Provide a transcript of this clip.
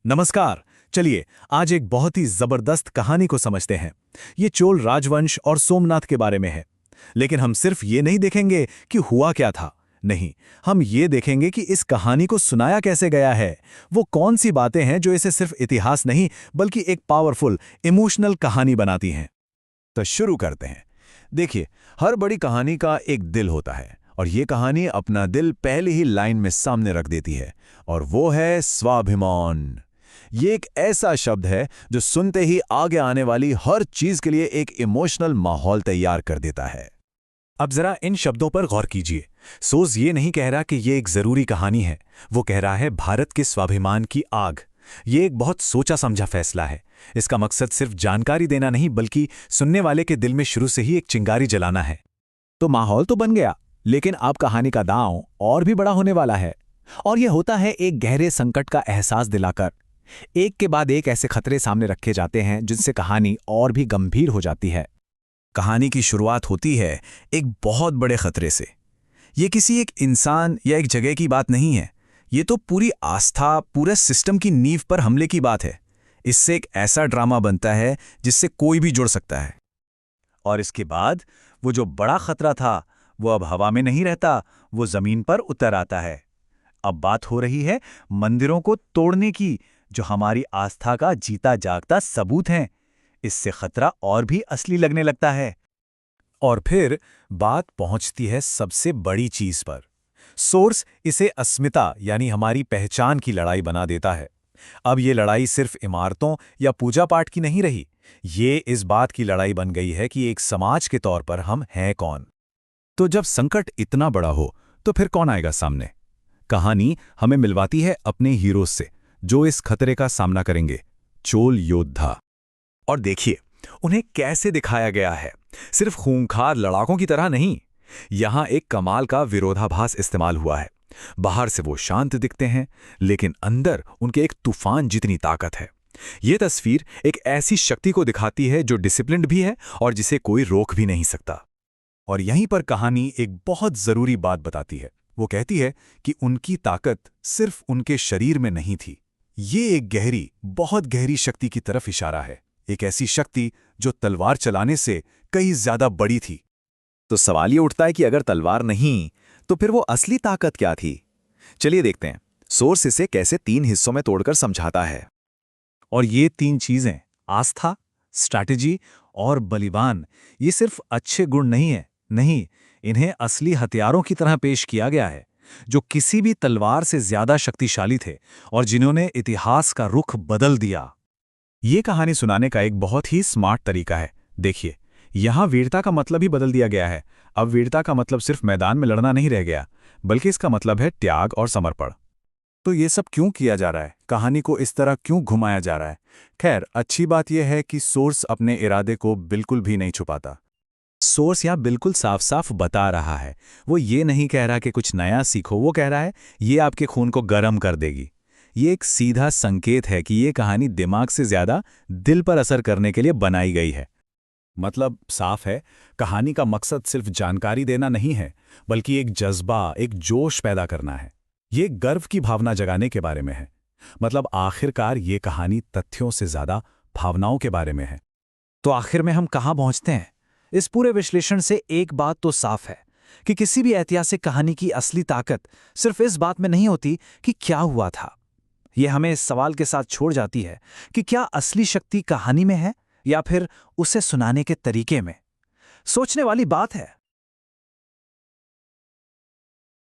नमस्कार। चलिए आज एक बहुत ही जबरदस्त कहानी को समझते हैं। ये चोल राजवंश और सोमनाथ के बारे में है। लेकिन हम सिर्फ ये नहीं देखेंगे कि हुआ क्या था। नहीं, हम ये देखेंगे कि इस कहानी को सुनाया कैसे गया है। वो कौन सी बातें हैं जो इसे सिर्फ इतिहास नहीं बल्कि एक पावरफुल इमोशनल कहानी बनाती हैं। तो शुरू करते हैं। देखिए, हर बड़ी कहानी का एक दिल होता है और ये कहानी अपना दिल पहले ही लाइन में सामने रख देती है, और वो है स्वाभिमान। ये एक ऐसा शब्द है जो सुनते ही आगे आने वाली हर चीज के लिए एक इमोशनल माहौल तैयार कर देता है। अब जरा इन शब्दों पर गौर कीजिए। सोज ये नहीं कह रहा कि ये एक जरूरी कहानी है, वो कह रहा है भारत के स्वाभिमान की आग। ये एक बहुत सोचा समझा फैसला है। इसका मकसद सिर्फ जानकारी देना नहीं बल्कि सुनने वाले के दिल में शुरू से ही एक चिंगारी जलाना है। तो माहौल तो बन गया, लेकिन अब कहानी का दांव और भी बड़ा होने वाला है। और यह होता है एक गहरे संकट का एहसास दिलाकर। एक के बाद एक ऐसे खतरे सामने रखे जाते हैं जिनसे कहानी और भी गंभीर हो जाती है। कहानी की शुरुआत होती है एक बहुत बड़े खतरे से। ये किसी एक इंसान या एक जगह की बात नहीं है, ये तो पूरी आस्था, पूरे सिस्टम की नींव पर हमले की बात है। इससे एक ऐसा ड्रामा बनता है जिससे कोई भी जुड़ सकता है। और इसके बाद वो जो बड़ा खतरा था वो अब हवा में नहीं रहता, वो जमीन पर उतर आता है। अब बात हो रही है मंदिरों को तोड़ने की, जो हमारी आस्था का जीता जागता सबूत हैं। इससे खतरा और भी असली लगने लगता है। और फिर बात पहुंचती है सबसे बड़ी चीज पर। सोर्स इसे अस्मिता यानी हमारी पहचान की लड़ाई बना देता है। अब ये लड़ाई सिर्फ इमारतों या पूजा पाठ की नहीं रही, ये इस बात की लड़ाई बन गई है कि एक समाज के तौर पर हम हैं कौन। तो जब संकट इतना बड़ा हो तो फिर कौन आएगा सामने? कहानी हमें मिलवाती है अपने हीरोज से, जो इस खतरे का सामना करेंगे, चोल योद्धा। और देखिए उन्हें कैसे दिखाया गया है, सिर्फ खूंखार लड़ाकों की तरह नहीं। यहां एक कमाल का विरोधाभास इस्तेमाल हुआ है। बाहर से वो शांत दिखते हैं, लेकिन अंदर उनके एक तूफान जितनी ताकत है। ये तस्वीर एक ऐसी शक्ति को दिखाती है जो डिसिप्लिन्ड भी है और जिसे कोई रोक भी नहीं सकता। और यहीं पर कहानी एक बहुत जरूरी बात बताती है। वो कहती है कि उनकी ताकत सिर्फ उनके शरीर में नहीं थी। ये एक गहरी, बहुत गहरी शक्ति की तरफ इशारा है। एक ऐसी शक्ति जो तलवार चलाने से कई ज्यादा बड़ी थी। तो सवाल ये उठता है कि अगर तलवार नहीं तो फिर वो असली ताकत क्या थी? चलिए देखते हैं सोर्स इसे कैसे 3 हिस्सों में तोड़कर समझाता है। और ये 3 चीजें, आस्था, स्ट्रैटेजी और बलिदान, ये सिर्फ अच्छे गुण नहीं है। नहीं, इन्हें असली हथियारों की तरह पेश किया गया है, जो किसी भी तलवार से ज्यादा शक्तिशाली थे और जिन्होंने इतिहास का रुख बदल दिया। ये कहानी सुनाने का एक बहुत ही स्मार्ट तरीका है। देखिए, यहां वीरता का मतलब ही बदल दिया गया है। अब वीरता का मतलब सिर्फ मैदान में लड़ना नहीं रह गया, बल्कि इसका मतलब है त्याग और समर्पण। तो ये सब क्यों किया जा रहा है? कहानी को इस तरह क्यों घुमाया जा रहा है? खैर, अच्छी बात यह है कि सोर्स अपने इरादे को बिल्कुल भी नहीं छुपाता। सोर्स यहां बिल्कुल साफ साफ बता रहा है। वो ये नहीं कह रहा कि कुछ नया सीखो, वो कह रहा है ये आपके खून को गर्म कर देगी। ये एक सीधा संकेत है कि ये कहानी दिमाग से ज्यादा दिल पर असर करने के लिए बनाई गई है। मतलब साफ है, कहानी का मकसद सिर्फ जानकारी देना नहीं है, बल्कि एक जज्बा, एक जोश पैदा करना है। ये गर्व की भावना जगाने के बारे में है। मतलब आखिरकार ये कहानी तथ्यों से ज्यादा भावनाओं के बारे में है। तो आखिर में हम कहां पहुंचते हैं? इस पूरे विश्लेषण से एक बात तो साफ है कि किसी भी ऐतिहासिक कहानी की असली ताकत सिर्फ इस बात में नहीं होती कि क्या हुआ था। यह हमें इस सवाल के साथ छोड़ जाती है कि क्या असली शक्ति कहानी में है या फिर उसे सुनाने के तरीके में। सोचने वाली बात है।